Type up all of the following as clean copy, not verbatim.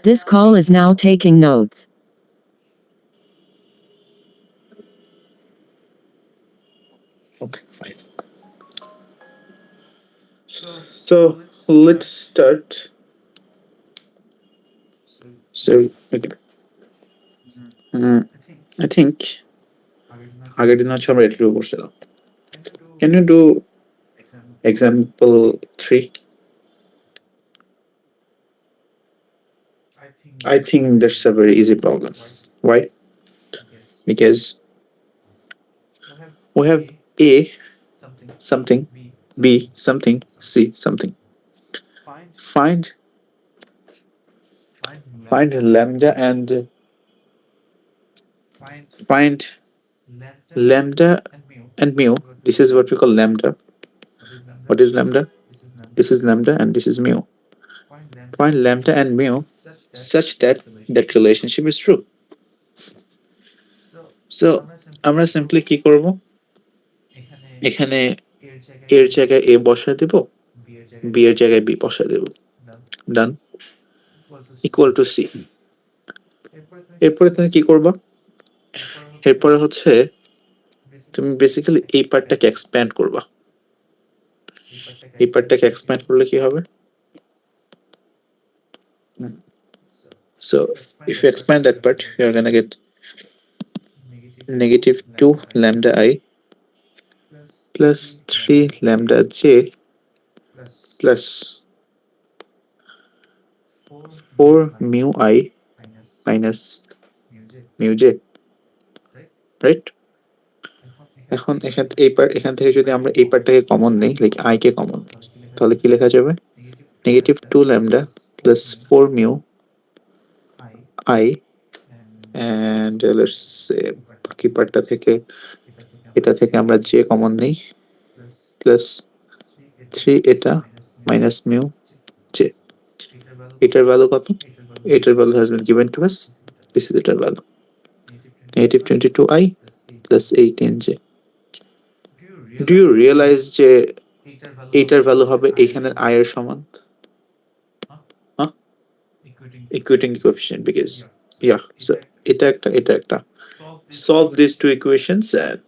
This call is now taking notes. Okay, fine. So let's start. So okay. I think আগের দিন হচ্ছে আমরা এটা করছিলাম. Can you do example 3? I think that's a very easy problem. Why? Because we have A something, B something, C something. Find lambda and find lambda and mu. This is what we call lambda. What is lambda? This is lambda and this is mu. Find lambda and mu such that that relationship is true. So আমরা simply কি করব? এখানে এর জায়গায় a বসায় দেব, b এর জায়গায় b বসায় দেব। ডান। Equal to c। এরপরে তুমি কি করবা? এরপরে হচ্ছে তুমি বেসিক্যালি এই পার্টটাকে এক্সপ্যান্ড করবা। এই পার্টটাকে এক্সপ্যান্ড করলে কি হবে? So if you expand that part, you're gonna get negative 2 lambda I plus 3 lambda j plus 4 mu I minus mu j, right? এখন এখান থেকে যদি আমরা এই পার্টটাকে কমন নেই, লাইক I কে কমন নেই, তাহলে কি লেখা যাবে? Negative 2 lambda plus 4 mu I and let's say বাকি পার্টটা থেকে এটা থেকে আমরা j কমন নেই প্লাস 3 এটা মাইনাস মিউ j। এটার ভ্যালু কত? এটার value has been given to us. This is এটার value negative 22i plus 18j. Do you realize যে এইটার ভ্যালু হবে এখানের i এর সমান? Equating the coefficient because yeah, so এটা একটা solve these two equations and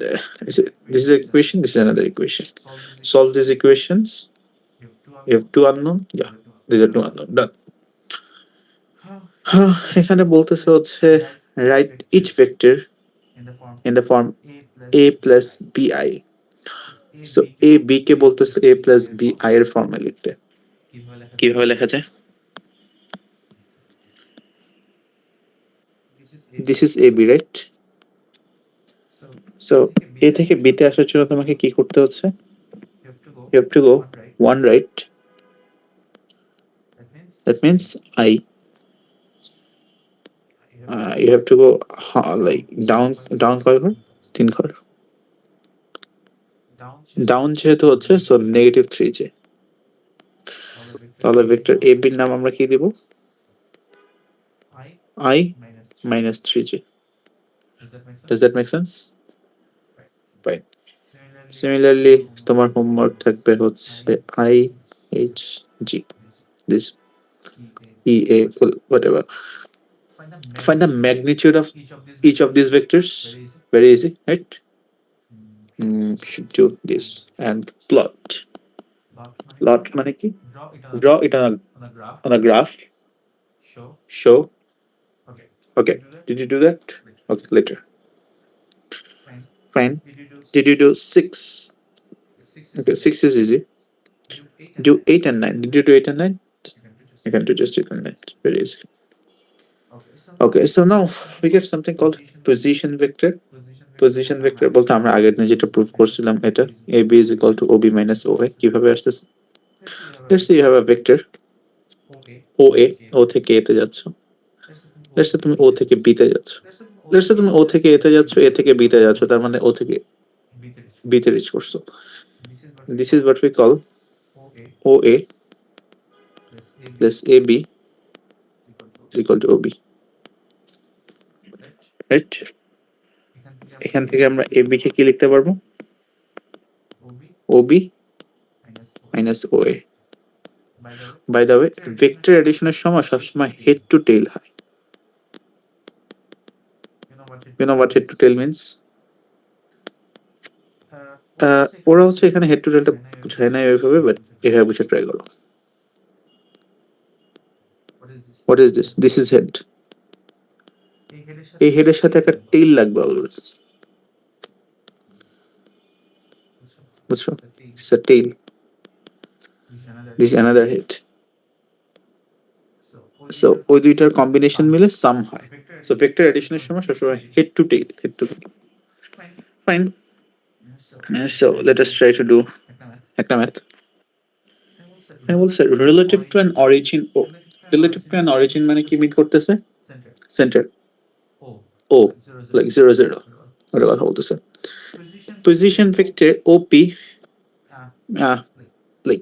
this is an equation, this is another equation. Solve these equations. You have two unknown, yeah, these are two unknown. Done. এখানে বলতেছে হচ্ছে write each vector in the form a plus bi. So a b কে বলতেছে a plus bi এর ফর্মে লিখতে। কিভাবে লেখা যায়? This is ab, right? So a থেকে b তে আসার জন্য তোমাকে কি করতে হচ্ছে? You have to go one right. That means I. You have to go like down কয় ঘর? 3 ঘর। ডাউন যেহেতু হচ্ছে সো নেগেটিভ 3j। তাহলে ভেক্টর a b এর নাম আমরা কি দিব? I minus 3j. Does that make sense? Fine. Similarly তোমার হোমওয়ার্ক থাকবে হচ্ছে I H G, this E A whatever. Find the magnitude of each of these vectors. Very easy, right? Should do this and plot. Plot মানে কি? Draw it on a graph. Show. Okay. Did you do that? Okay, later. Fine. Did you do 6? Okay, 6 is easy. Do 8 and 9. Did you do 8 and 9? You can do just 8 and 9. Very easy. Okay, so now we get something called position vector. Position vector বলতে আমরা আগের দিন যেটা prove করছিলাম এটা ab is equal to ob minus oa কিভাবে আসতেছে? Let's say you have a vector oa, o থেকে a তে যাচ্ছ। Let's say তুমি o থেকে b তে যাচ্ছ। Let's say তুমি o থেকে a তে যাচ্ছ, a থেকে b তে যাচ্ছ, তার মানে o থেকে b তে রিচ করছো। This is what we call oa plus ab is equal to ob, right? এখান থেকে আমরা ab কে কি লিখতে পারবো? ob minus oa. By the way, vector এডিশনের সময় সবসময় হেড টু টেল হয়। You know what head to tail means? ওরা হচ্ছে এখানে হেড টু টেলটা বুঝায় না ওইভাবে, বাট এভাবে বুঝে ট্রাই করো। What is this? This is head. এই হেডের সাথে একটা টেইল লাগবে অলওয়েজ, বুঝছো? It's a tail, this another head. So ওই দুইটার কম্বিনেশন মিলে সাম হয়। সো ভেক্টর এডিশনের সময় সবসময় head to tail, head to tail. Fine. So let us try to do একটা ম্যাথ। আমি বলছি relative to an origin O. Relative to an origin মানে কি মিন করতেছে? সেন্টার ও, লাইক 0 0, ওটা কথা বলতেছে। পজিশন ভেক্টর ওপি, লাইক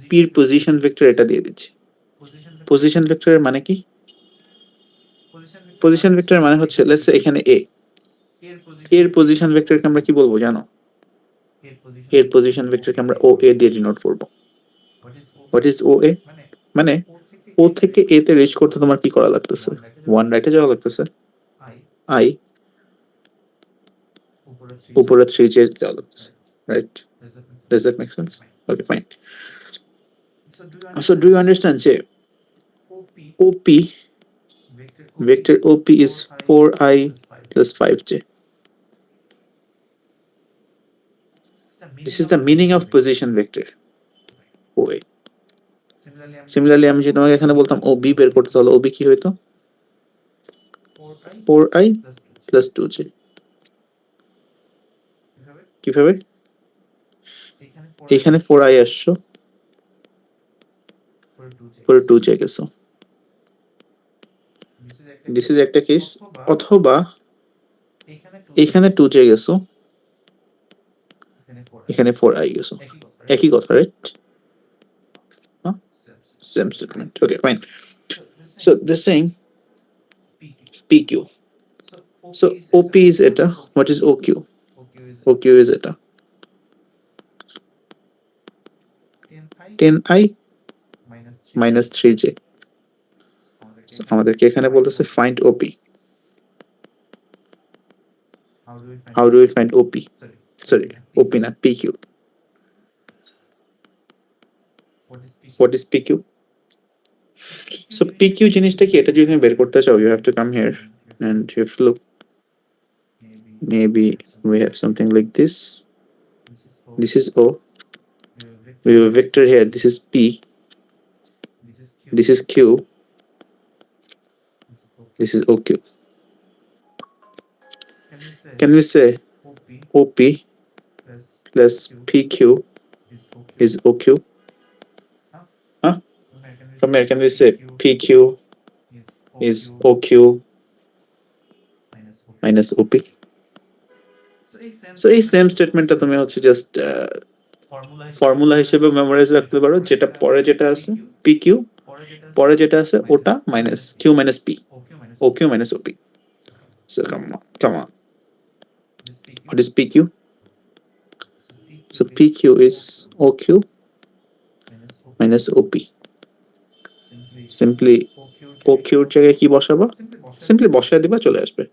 পির পজিশন ভেক্টর এটা দিয়ে দিচ্ছি। পজিশন ভেক্টরের মানে কি? পজিশন ভেক্টরের মানে হচ্ছে লেটস সে এখানে এ, এর পজিশন ভেক্টরকে আমরা কি বলবো জানো? এর পজিশন ভেক্টরকে আমরা ও এ দিয়ে ডিনোট করব। What is O a? মানে ও থেকে এ তে রিচ করতে তোমার কি করা লাগতেছে? ওয়ান রাইটে যাওয়া লাগতেছে, আই উপরে 3 জে যাওয়া লাগতেছে, right? Does that make sense? Okay, fine. So do you understand যে OP, vector OP is 4i plus 5j. This is the meaning of position vector OA. Similarly আমি যদি তোমাকে এখানে বলতাম OB বের করতে, তাহলে OB কি হইতো? 4i plus 2j. কিভাবে? এখানে 4i আসছো, পরে 2j গেছো। দিস ইজ একটা কেস। অথবা এখানে 2j গেছো, এখানে 4i গেছো, একই কথা, right? Same statement. Okay, fine. So this saying PQ. So OP is eta. What is OQ? OQ is eta 10i minus 3j. So আমাদেরকে এখানে বলতেছে find OP. How do we find OP? Sorry, OP না, PQ. What is PQ? So PQ জিনিসটা কি? এটা যদি তুমি বের করতে চাও, you have to come here and you have to look. Maybe we have something like this. This is O. We have a vector here. This is P. This is Q. This is OQ. Can we say OP plus PQ is OQ? Huh? From here, can we say PQ is OQ minus OP? So এই same স্টেটমেন্টটা তুমি হচ্ছে just formula হিসেবে memorise রাখতে পারো, যেটা পরে যেটা আছে PQ, পরে যেটা আছে ওটা minus Q minus P, OQ minus OP. So come on. What is PQ? So PQ is OQ minus OP. Simply OQ এর জায়গায় কি বসাবা? সিম্পলি বসায় দিবা, চলে আসবে।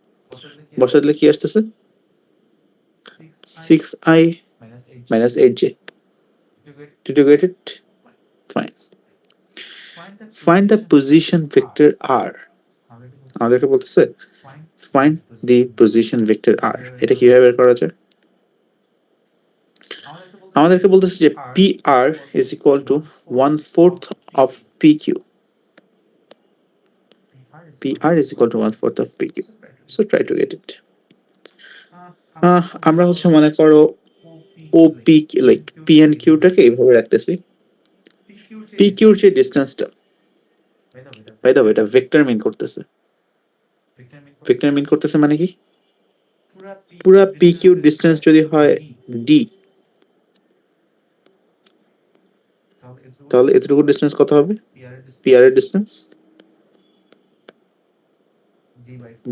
বসায় দিলে কি আসতেছে? 6i minus 8j. Did you get it? Fine. Find the position vector R. আমাদেরকে বলতেছে find the position vector R. এটা কিভাবে বের করা যায়? আমাদেরকে বলতেছে যে PR is equal to 1/4 of PQ. PR is equal to 1/4 of PQ. So try to get it. আমরা হচ্ছে মনে করো OP like P and Q টাকে এইভাবে রাখতেছি। PQ এর যে ডিসটেন্সটা, বাই দ্য ওয়ে, এটা ভেক্টর মিন করতেছে। ভেক্টর মিন করতেছে মানে কি? পুরা PQ ডিসটেন্স যদি হয় D, তাহলে এতটুকু ডিসটেন্স কত হবে? PR এর ডিসটেন্স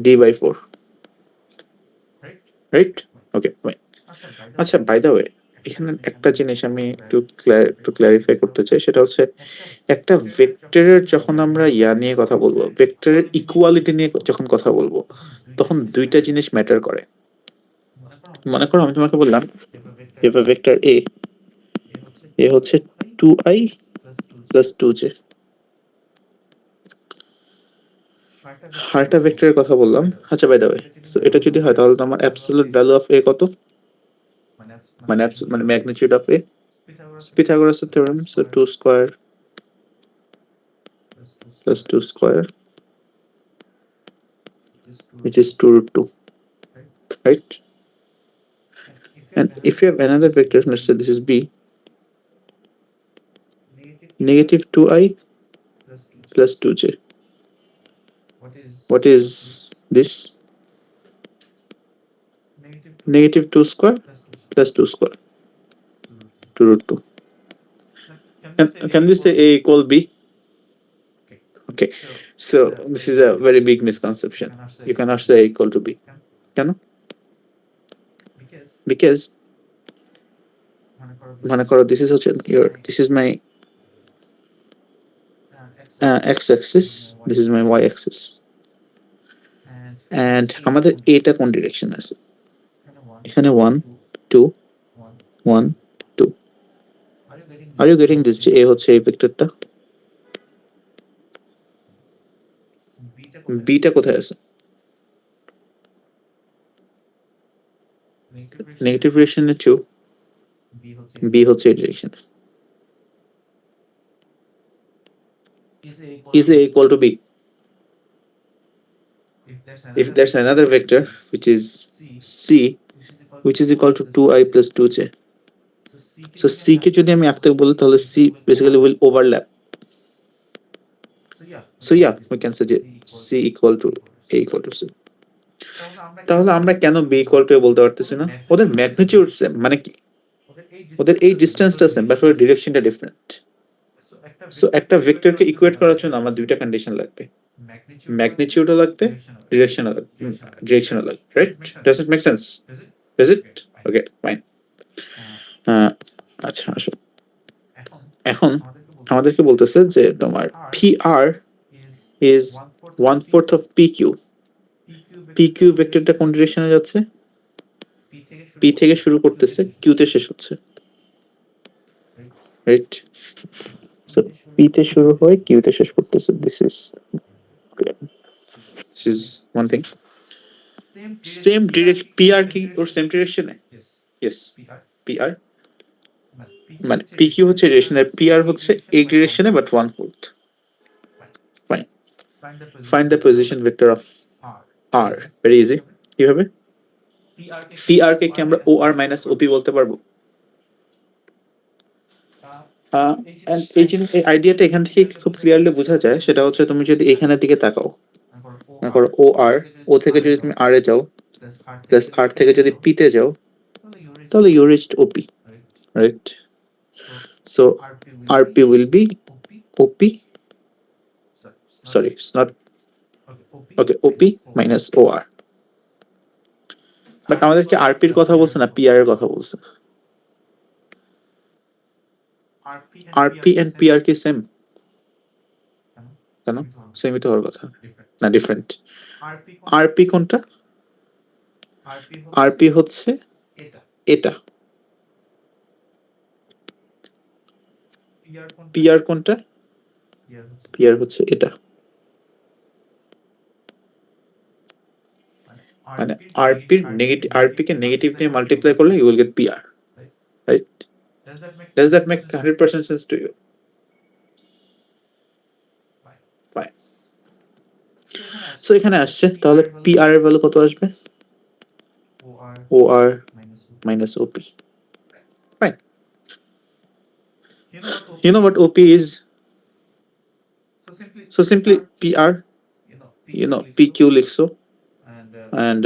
D/4, রাইট? ওকে, ফাইন। আচ্ছা, বাই দ্য ওয়ে, এখানে একটা জিনিস আমি একটু ক্ল্যারিফাই করতে চাই, সেটা হচ্ছে একটা ভেক্টরের যখন আমরা নিয়ে কথা বলবো, ভেক্টরের ইকুয়ালিটি নিয়ে যখন কথা বলবো, তখন দুইটা জিনিস ম্যাটার করে। মনে করো আমি তোমাকে বললাম ভেক্টর এ হচ্ছে 2i প্লাস 2j, আরেকটা ভেক্টরের কথা বললাম। আচ্ছা বাই দ্য ওয়ে, সো এটা যদি হয় তাহলে তো আমার অ্যাবসলিউট ভ্যালু অফ এ কত, মানে ম্যাগনিটিউড অফ এ, পিথাগোরাসের theorem, so 2 square plus 2 square, which is 2 root 2, right? And if you have another vector, let's say this is b, negative 2i plus 2j. What is this? Negative 2 square plus 2 square, 2 root 2. Can we say a equal b? Okay, so this is a very big misconception. You cannot say a equal to b. কেন? Because মনে করো this is my x-axis, this is my y-axis, and আমাদের এটা কোন direction আছে? এখানে 1 2 1 2. Are you getting this, যে এ হচ্ছে এই ভেক্টরটা, বিটা কোথায় আছে? নেগেটিভ ডিরেকশনে 2, বি হচ্ছে এই ডিরেকশনে। Is a equal to b? If there's another vector which is c, which is equal to 2i plus 2j, so c কে যদি আমি আঁকতে বলি তাহলে c basically will overlap. So yeah, we can say c equal to a equal to c. তাহলে আমরা কেন b equal to a বলতে পারতেছি না? ওদের ম্যাগনিটিউড সেম, মানে কি ওদের এই ডিসটেন্সটা সেম, বাট ওদের ডিরেকশনটা ডিফারেন্ট। সো একটা ভেক্টরকে ইকুয়েট করার জন্য আমার দুইটা কন্ডিশন লাগবে, ম্যাগনিটিউডও লাগবে, ডিরেকশনও লাগবে, right? Does it make sense? Does it? Okay fine. আচ্ছা আসো, এখন আমাদেরকে বলতেছে যে তোমার PR is 1/4 of PQ. PQ ভেক্টরটা কোন ডিরেকশনে যাচ্ছে? P থেকে শুরু করতেছে, Q তে শেষ হচ্ছে, রাইট? সো P তে শুরু হয়, Q তে শেষ করতেছে। This is one thing. Same direction, PR কি ওর সেম ডিরেকশনে? Yes, PR মানে PQ হচ্ছে ডিরেকশনে, PR হচ্ছে এই ডিরেকশনে but 1/4. Fine. Find the position vector of R. Very easy. কিভাবে? CR কে কি আমরা OR minus OP বলতে পারবো? And এই আইডিয়াটা এখান থেকে খুব ক্লিয়ারলি বোঝা যায়, সেটা হচ্ছে তুমি যদি এখানের দিকে তাকাও, মনে করো OR, ও থেকে যদি তুমি R এ যাও, প্লাস R থেকে যদি P তে যাও, তাহলে you reached OP, right? So RP will be OP, sorry, it's not, okay, OP minus OR. But আমাদেরকে RP এর কথা বলছে না, PR এর কথা বলছে। RP and PR কি সেম? কেন? সেমই তো হওয়ার কথা না, ডিফারেন্ট। RP কোনটা? RP হচ্ছে এটা। PR কোনটা? PR হচ্ছে এটা। মানে RP কে নেগেটিভ দিয়ে মাল্টিপ্লাই করলে you will get PR, right? Does that make 100% sense to you? Fine. So এখানে আসছে, তাহলে PR এর ভ্যালু কত আসবে? OR minus OP. Fine. You know what OP is? So simply PR, PQ লিখছো, and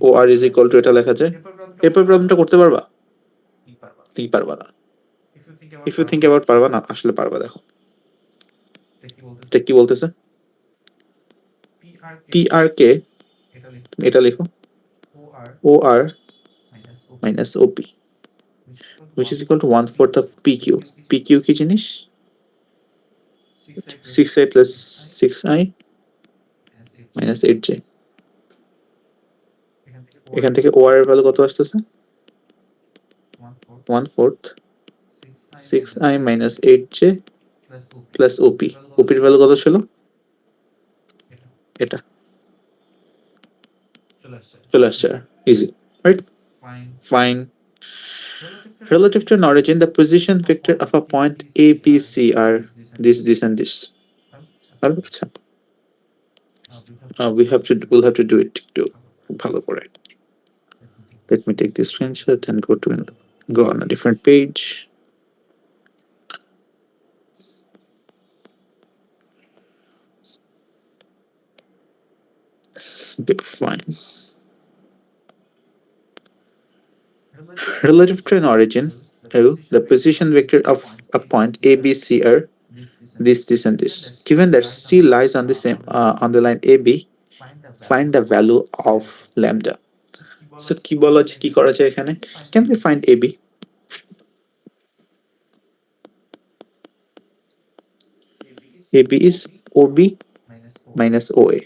OR is equal to এটা লেখা যায়। এরপর প্রবলেমটা করতে পারবা? তুমি পারবা না। If you think about পারবা না, আসলে পারবা। দেখো এটা কি বলতেছে, PR কে এটা লিখো OR minus OP, which is equal to 1/4 of PQ. PQ কি জিনিস? 6i plus 6i minus 8j. এখান থেকে OR এর ভ্যালু কত আসতেছে? 1/4 6i minus 8j plus OP. OP এর ভ্যালু কত ছিল? এটা চলে আসছে, easy, right? Fine. Relative to an origin, the position vector of a point A, B, C are this, and this. আচ্ছা, we'll have to do it একটু ভালো করে. Let me take this screenshot and go on a different page. Okay, fine. Relative to an origin, the position vector of a point A, B, C are this, and this. Given that C lies on on the line AB, find the value of lambda. So কি বলা আছে, কি করা যায় এখানে? Can we find AB? AB is OB minus OA.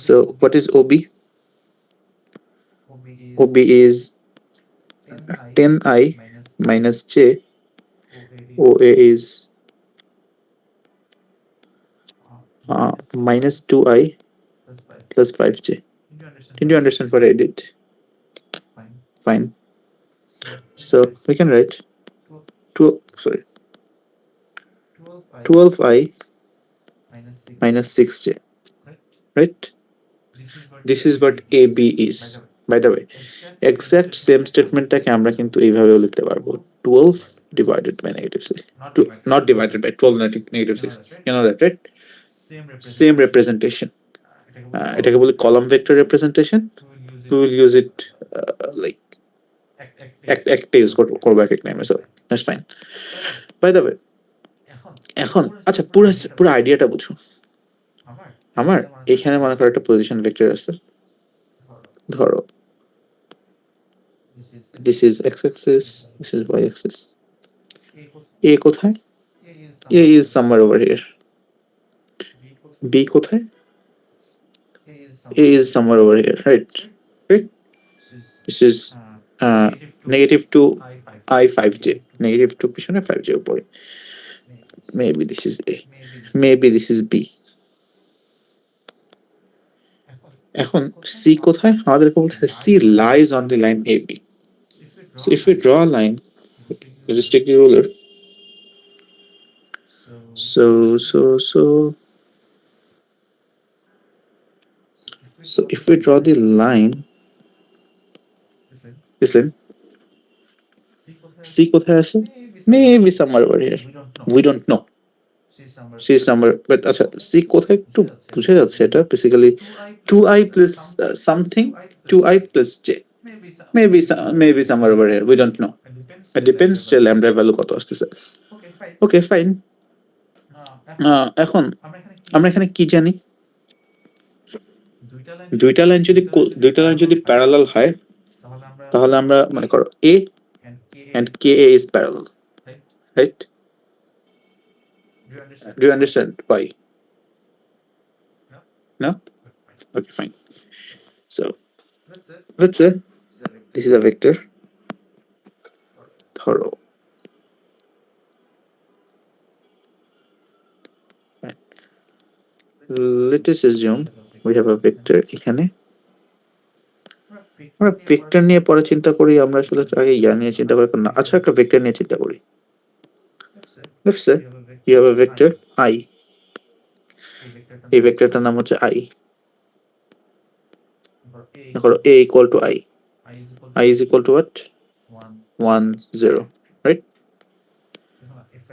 So what is OB? OB is 10i minus j. OA is minus 2i plus 5j. Did you understand what I did? Fine. So we can write 12i minus 6j, right? This is what AB is. By the way, exact same statementটাকে আমরা কিন্তু এইভাবেও লিখতে পারবো, 12 divided by negative 6. Not divided by 12 negative 6. You know that, right? Same representation. এটাকে বলি column vector representation. We will use it like একটা use করবো এক এক টাইমে, so that's fine. By the way, এখন আচ্ছা পুরো আইডিয়াটা বুঝো। আমার এখানে মনে করো একটা পজিশন ভেক্টর আছে, ধরো this is x-axis, this is y-axis. A কোথায়? A is somewhere over here. B কোথায়? A is somewhere over here, right? This is negative 2 I 5j, negative 2 পিছনে 5j উপরে. Maybe this is A, maybe this is B. এখন C কোথায়? আমাদেরকে বলতে C lies on the line AB. So if we draw a line, just take the ruler. So if we draw the line, listen, C কোথায় আছে? Maybe somewhere over here. We don't know. C is somewhere, but আচ্ছা C কোথায় একটু বুঝে যাচ্ছে, এটা basically 2i plus something, 2i plus j. Maybe somewhere over here. We don't know. It depends যে lambda value কত আসতেছে. Okay, fine. এখন আমরা এখানে কি জানি? দুইটা লাইন যদি প্যারালাল হয়, তাহলে আমরা মনে করো A and KA is parallel, right? Do you understand why? No? Okay, fine. So let's say this is a vector, ধরো let us assume we have a vector এখানে। আমরা ভেক্টর নিয়ে পরে চিন্তা করি, আমরা আসলে আগে নিয়ে চিন্তা করি না। আচ্ছা, একটা ভেক্টর নিয়ে চিন্তা করি। Let's say you have a vector I. এই ভেক্টরটার নাম হচ্ছে I. ধরো A equal to I. I is equal to what? 1 0, right?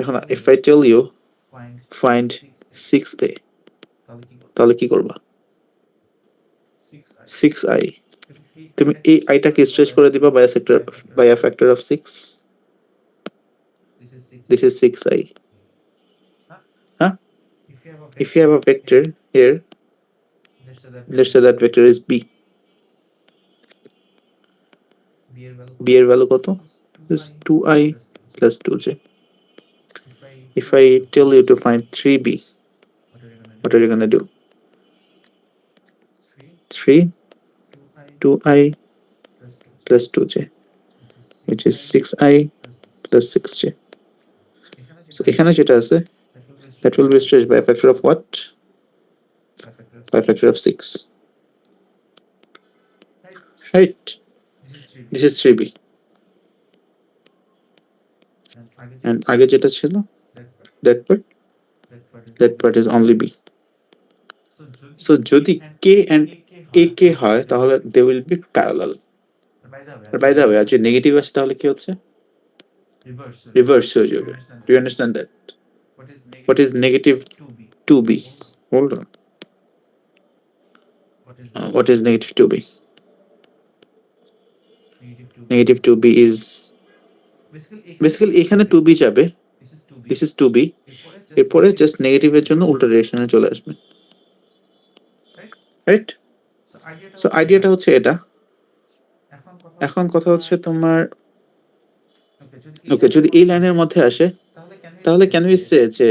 এখন if I tell you find 6a, তাহলে কি করবা? 6i. তুমি এই আইটাকে স্ট্রেচ করে দিবা by a factor of 6. This is 6i. Huh? If you have a vector here, let's say that vector is b. b এর value কত? Is 2i plus 2j. If I tell you to find 3b, what are you gonna do? 3 2i plus 2j, which is 6i plus 6j. So এখানে যেটা আছে, that will be stretched by a factor of what? By a factor of 6. Right? This is 3b. And আগে যেটা ছিল, that part is only b. So যদি k and ak হয় তাহলে they will be parallel. By the way, যদি negative আসে তাহলে কি হচ্ছে? রিভার্স হয়ে যাবে. Do you understand that? What is negative 2b? Hold on. What is negative 2b? Negative 2b is basically এখানে 2b যাবে. This is 2b. এরপরে জাস্ট নেগেটিভের জন্য উল্টা ডিরেকশনে চলে আসবে. রাইট? সো আইডিয়াটা হচ্ছে এটা. এখন কথা হচ্ছে তোমার ওকে যদি এই লাইনের মধ্যে আসে তাহলে ক্যান উই সে যে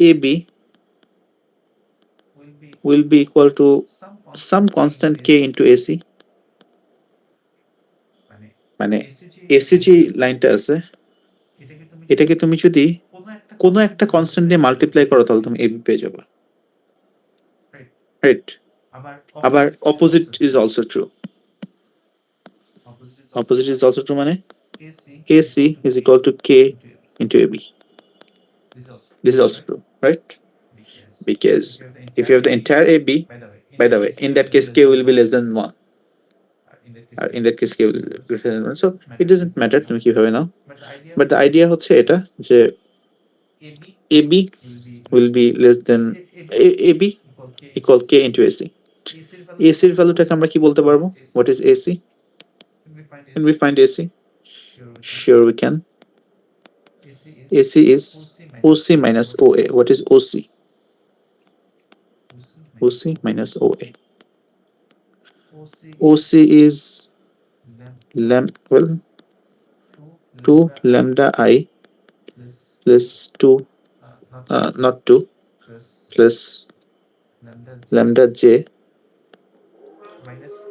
AB will be equal to some constant k into AC. মানে AC যে লাইনটা আছে এটাকে তুমি যদি কোনো একটা কনস্ট্যান্ট দিয়ে মাল্টিপ্লাই করো তাহলে তুমি AB পেয়ে যাবে. রাইট? আবার opposite is also true. Opposite is also true মানে KC is equal to K into AB. This is also true, right? Because if you have the entire AB, by the way, in that case K will be less than 1. In that case K will be greater than 1. So it doesn't matter তুমি কিভাবে নাও. But the idea হচ্ছে এটা যে AB will be less than AB equal K into AC. AC এর ভ্যালুটাকে আমরা কি বলতে পারবো? What is AC? Can we find AC? Sure we can. AC is OC minus OA. What is OC? OC minus OA. OC is 2 lambda I plus 2 not 2 plus lambda J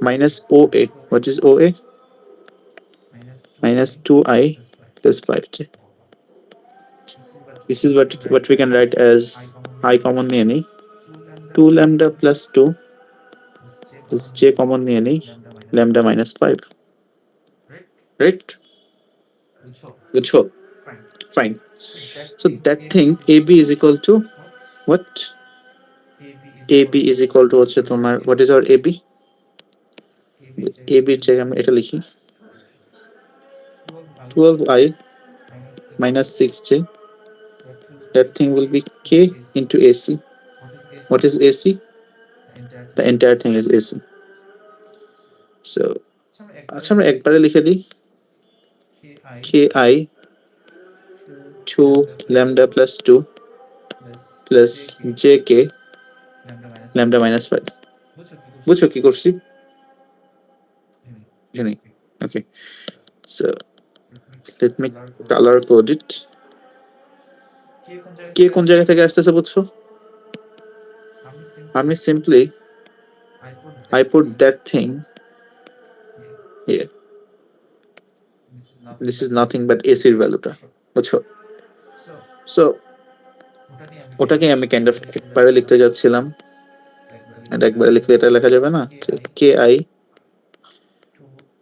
minus OA. What is OA? Minus 2I plus 5J. This is what we can write as I common নিয়ে নিই 2 lambda plus 2 plus J common নিয়ে নিই lambda minus 5. Right? বুঝছো? Fine. So that thing AB is equal to what? AB is equal to হচ্ছে তোমার what is our AB? AB এর জায়গায় আমরা এটা লিখি 12I minus 6J. That thing will be K into AC. What is AC? The entire thing is AC. So আচ্ছা আমরা একবারে লিখে দিই KI 2 lambda plus 2 plus JK lambda minus 5. বুঝছো কি করছি? জানি. Okay. So let me color code it. কে কোন জায়গা থেকে আসতেছে বুঝছো? আমি simply I put that thing here. This is nothing but AC এর ভ্যালুটা বুঝছো? So ওটাকে আমি কাইন্ড অফ একবারে লিখতে যাচ্ছিলাম and একবারে লিখলে এটা লেখা যাবে না KI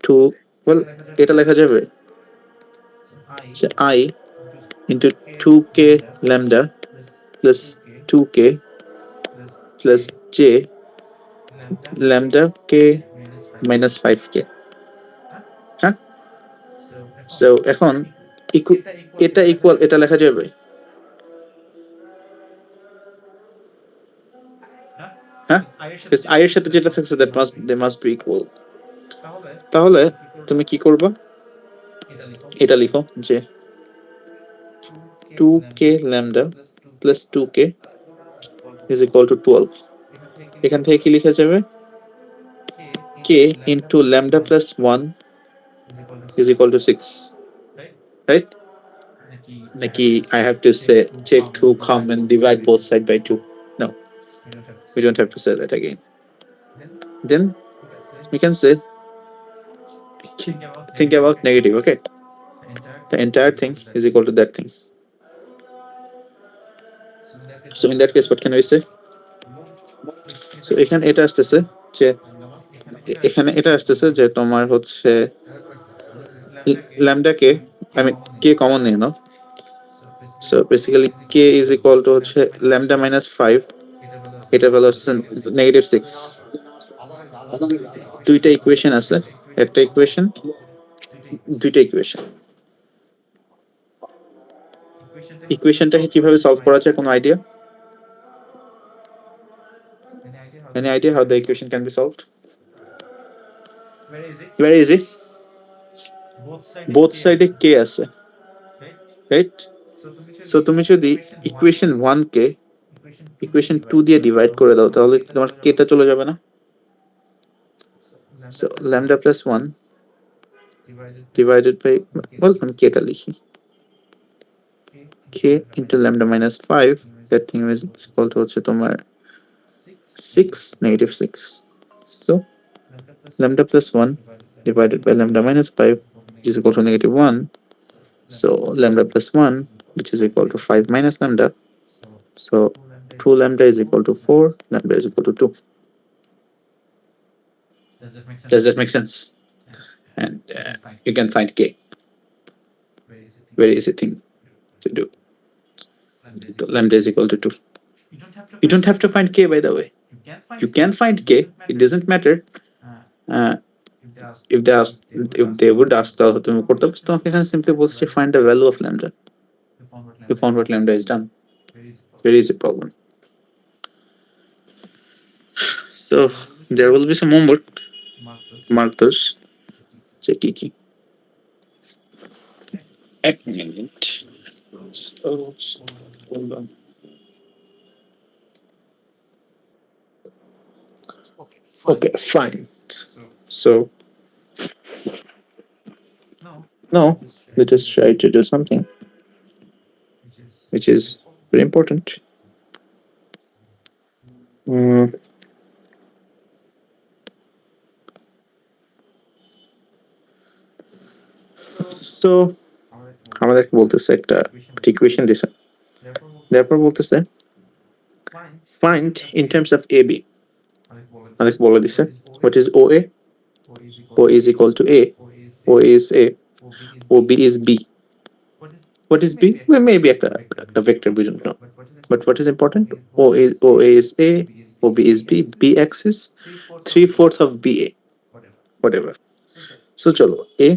2 well এটা লেখা যাবে যে I into 2K lambda plus 2K plus J lambda K minus 5K. হ্যাঁ? So এখন এটা ইকুয়াল এটা লেখা যাবে হ্যাঁ? Because I এর সাথে যেটা থাকছে that they must be equal. তাহলে তুমি কি করবা? এটা লিখো যে 2K lambda plus 2K is equal to 12. এখান থেকে কি লিখা যাবে k into lambda plus 1 is equal to 6, right? Naki, I have to say take 2 come and divide both side by 2. No, we don't have to say that again. Then we can say think about negative, okay? The entire thing is equal to that thing. So in that case, what can we say? So এখানে এটা আসতেছে যে এখানে এটা আসতেছে যে তোমার হচ্ছে ল্যামডাকে আমি কে কমন নিয়ে নাও, so basically k is equal to হচ্ছে ল্যামডা মাইনাস 5, এটা ভ্যালু হচ্ছে -6। দুইটা ইকুয়েশন আছে, একটা ইকুয়েশন, দুইটা ইকুয়েশন। ইকুয়েশনটাকে কিভাবে সলভ করা যায়, কোনো idea? Any idea how the equation can be solved? Very easy. Both side k আছে, right? So তুমি যদি ইকুয়েশন 1 কে ইকুয়েশন 2 দিয়ে ডিভাইড করে দাও তাহলে তোমার k টা চলে যাবে না? So lambda plus 1 divided by, well, আমি k টা লিখি, k into lambda minus 5, that thing is equal to হচ্ছে তোমার 6, -6. So lambda plus 1 divided by lambda minus 5, which is equal to -1. So lambda plus 1, which is equal to 5 minus lambda. So 2 lambda is equal to 4, lambda is equal to 2. Does that make sense? And you can find k. Very easy thing to do. So lambda is equal to 2. You don't have to find k, by the way. You can find k, it doesn't matter. If they would ask তাহলে তুমি করতে পারছো, তোমাকে এখানে simply বলছে find the value of lambda. You found what lambda is done. Very easy problem. So there will be some homework. Mark those. Check কি এক minute. So hold on. Okay, fine. So now let us try to do something which is very important. So আমাদেরকে বলতেছে একটা equation দিছে, তারপর বলতেছে find in terms of AB, আমাদেরকে বলে দিছে what is OA, O is equal to A, O is A, OB is B. What is B? Well, maybe a vector, we don't know. But what is important? OA is A, OB is B, BX is 3/4 of BA, whatever. So chalo, A,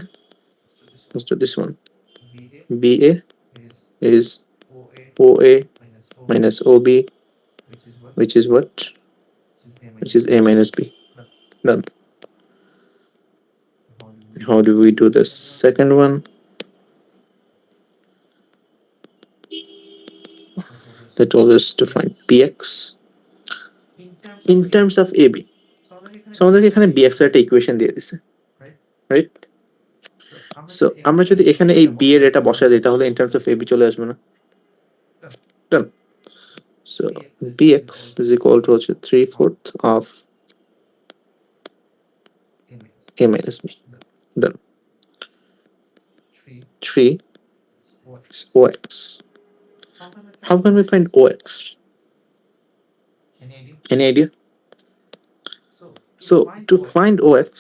let's do this one. BA is OA minus OB, which is what? Which is A minus B. Done. How do we do the second one? That always to find BX in terms of AB. So আমাদেরকে এখানে BX এর একটা equation দিয়ে দিছে, right? So আমরা যদি এখানে এই B এর এটা বসাই দিই তাহলে in terms of AB চলে আসবে না? Done. So BX is equal to 3/4 of A minus B. Done. 3 is OX. How can we find OX? Any idea? So to find OX,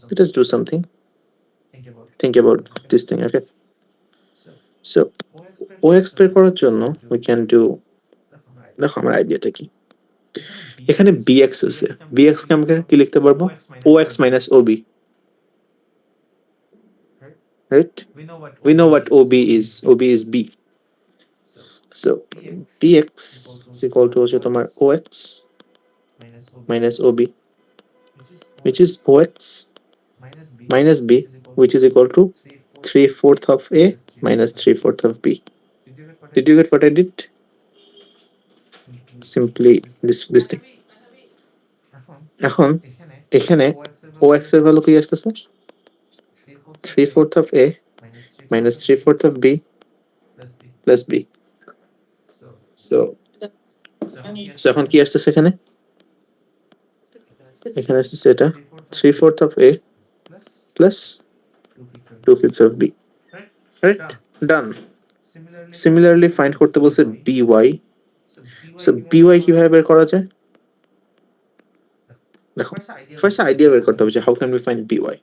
let us do something. Think about this thing, okay? So OX বের করার জন্য we can do, দেখো আমার আইডিয়াটা কি, এখানে BX আছে, BX কে আমরা কি লিখতে পারবো? OX minus OB, right? We know what OB is. OB is B. So BX is equal to হচ্ছে তোমার OX minus OB, which is OX minus B, which is equal to 3/4 of A minus 3/4 of B. Did you get what I did? Simply this thing. এখন এখানে ও x এর value কি আসতেছে 3/4 of A minus 3/4 of B plus B. So এখন কি আসতেছে এখানে আসতেছে এটা 3/4 of A plus 2/5 of B, right? Done. Similarly find করতে বলছে B Y. So B Y কিভাবে বের করা যায়? দেখো ফার্স্ট আইডিয়া বের করতে হবে যে how can we find b y.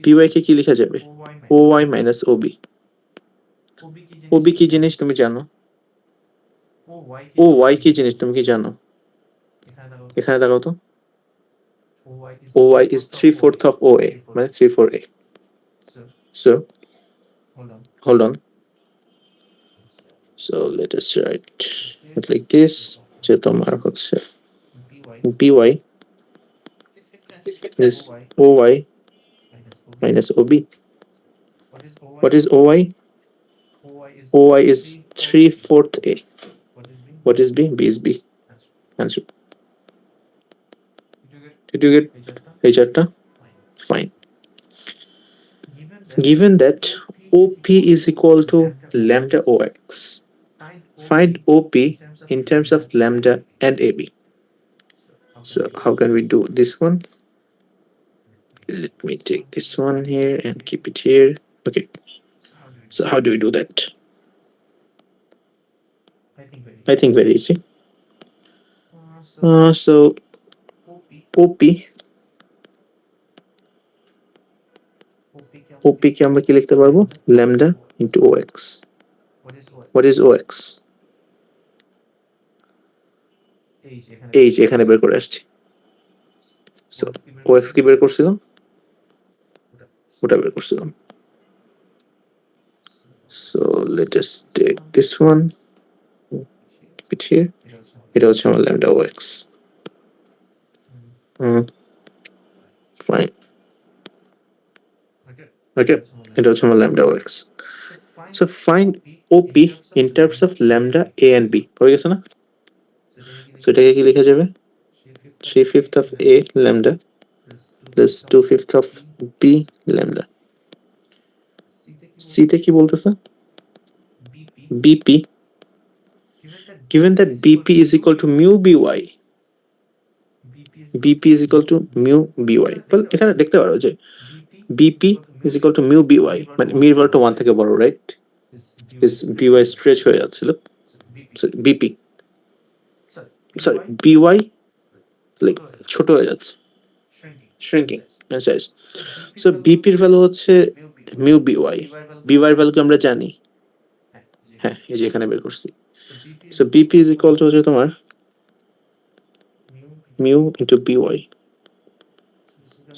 B y কে কি লেখা যাবে? O y minus o b. O b কি জিনিস তুমি জানো? ও ওয়াই কি জিনিস তুমি কি জানো? এখানে দেখাও তো। O y is 3/4 of o a, মানে 3/4 এ। So hold on. So let us write it like this. যে তোমার হচ্ছে by is oy minus ob. What is oy? Oy is 3/4 a. What is b? B is b. Answer. Did you get এই চারটা? Fine. Given that OP is equal to lambda OX, find OP in terms of lambda and AB. So how can we do this one? Let me take this one here and keep it here. Okay. So how do we do that? I think very easy. So OP কে আমরা কি লিখতে পারবো? Lambda into OX. What is OX? এই যে এখানে বের করে আসছি। So OX কি বের করছিলাম? ওটা বের করছিলাম। So let us take this one. Keep it here. এটা হচ্ছে আমার lambda OX. Fine. Okay, এটা হচ্ছে আমার lambda OX. So find OP in terms of lambda A and B. হয়ে গেছে না? So এটাকে কি লেখা যাবে? 3/5 of A lambda plus 2/5 of B lambda. C তে কি বলতেছে? BP. Given that BP is equal to mu by, BP is equal to mu by. Well, এখানে দেখতে পারো যে BP is equal to mu by, মানে mu equal to 1 থেকে বড়, রাইট? Is by stretch হয়ে যাচ্ছিল। So BP, sorry, by like ছোট হয়ে যাচ্ছে, shrinking in size. So BP এর ভ্যালু হচ্ছে mu by, by এর ভ্যালু কি আমরা জানি? হ্যাঁ, এই যে এখানে বের করছি। So BP is equal to হচ্ছে তোমার mu into by.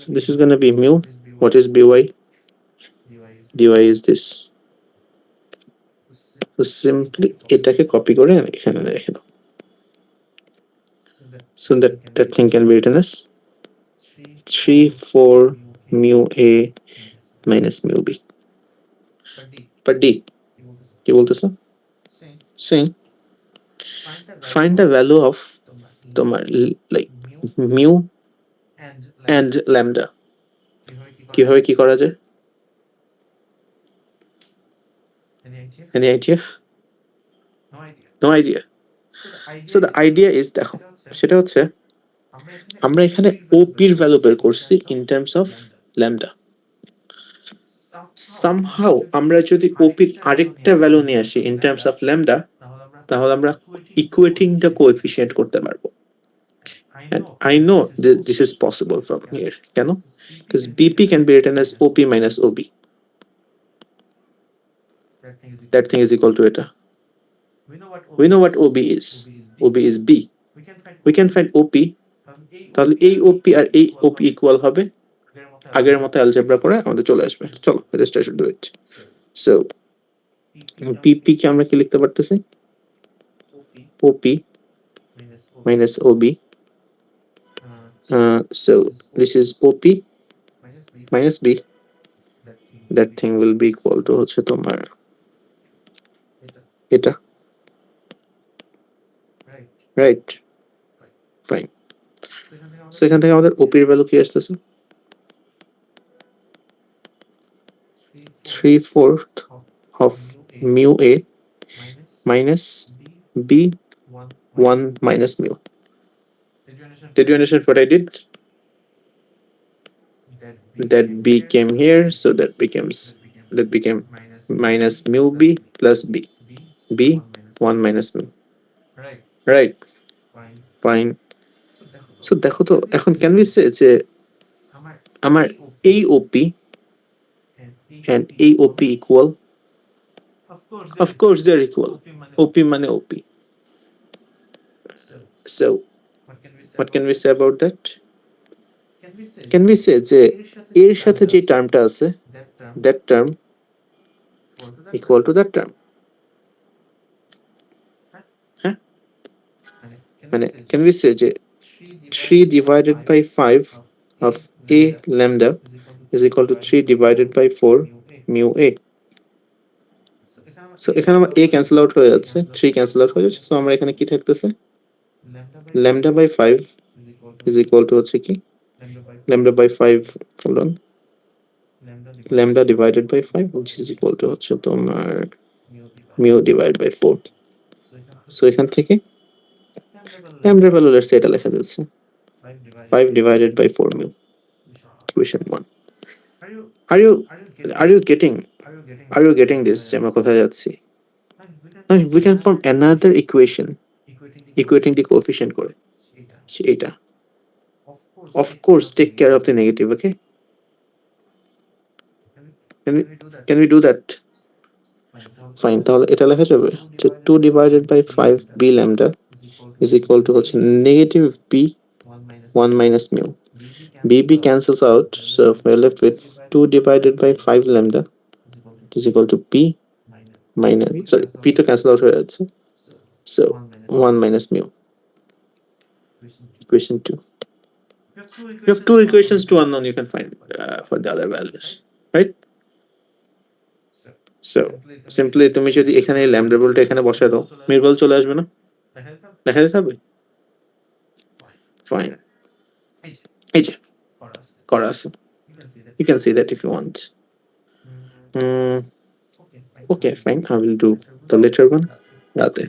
So this is gonna be mu. What is by? by is this. So simply এটাকে কপি করে এখানে রেখে দাও। So that thing can be written as 3/4 mu A minus mu B. But D কি বলতেছে? Saying find the value of তোমার like mu and lambda. কিভাবে কি করা যায়? Any idea? No idea. So the idea is দেখো সেটা হচ্ছে আমরা এখানে OP এর ভ্যালু বের করছি in terms of lambda. Somehow আমরা যদি OP এর আরেকটা ভ্যালু নিয়ে আসি in terms of lambda, তাহলে আমরা equating the coefficient করতে পারবো। And I know that this is possible from here. কেন? Because BP can be written as OP minus OB. That thing is equal to এটা. We know what OB is. OB is B. We can find OP. তাহলে এই OP আর এই OP equal হবে, আগের মতো algebra করে আমাদের চলে আসবে। চলো, let's try to do it. So BP কে আমরা কি লিখতে পারতেছি? OP minus OB. So this is OP minus B. That thing will be equal to হচ্ছে তোমার এটা, right? Fine. সো এখান থেকে আমাদের ওপির ভ্যালু কি আসতেছে 3/4 of mu a minus b 1 minus mu. Did you understand what I did? That b came here, so that became minus mu b plus b 1 minus mu. Right, fine. So দেখো তো এখন can we say যে আমার এই OP and এই OP equal? Of course they're equal. OP মানে OP. So what can we say about that? Can we say যে এর সাথে যে টার্মটা আছে that term equal to that term? হ্যাঁ মানে can we say যে 3 divided by 5 of a lambda is equal to 3 divided by 4 mu a. So এখানে আমার a ক্যান্সেল আউট হয়ে যাচ্ছে 3 ক্যান্সেল আউট হয়ে যাচ্ছে সো আমরা এখানে কি থাকতেছে lambda by 5 is equal to হচ্ছে কি lambda by 5 hold on lambda divided by 5 which is equal to হচ্ছে তোমার mu divided by 4 সো এখান থেকে lambda ভ্যালু লেটস এটা লেখা যাচ্ছে 5 divided by 4 mu equation 1 are you getting this যে আমরা কোথায় যাচ্ছি now we can form another equation equating the coefficient করে এটা of course take care of the negative okay can we do that fine তাহলে এটা লেখা যাবে যে 2 divided by 5 b lambda is equal to হচ্ছে negative b 1 minus mu b cancels out so we're left with 2 divided by 5 lambda is equal to b minus sorry b to cancel out হয়ে যাচ্ছে so 1 minus mu equation 2 you have two equations to unknown you can find for the other values right so simply তুমি যদি এখানে lambda বলটা এখানে বসায় দাও মির বল চলে আসবে না দেখা যেতে হবে fine এই যে করা আছে you can see that if you want okay fine I will do the later one রাতে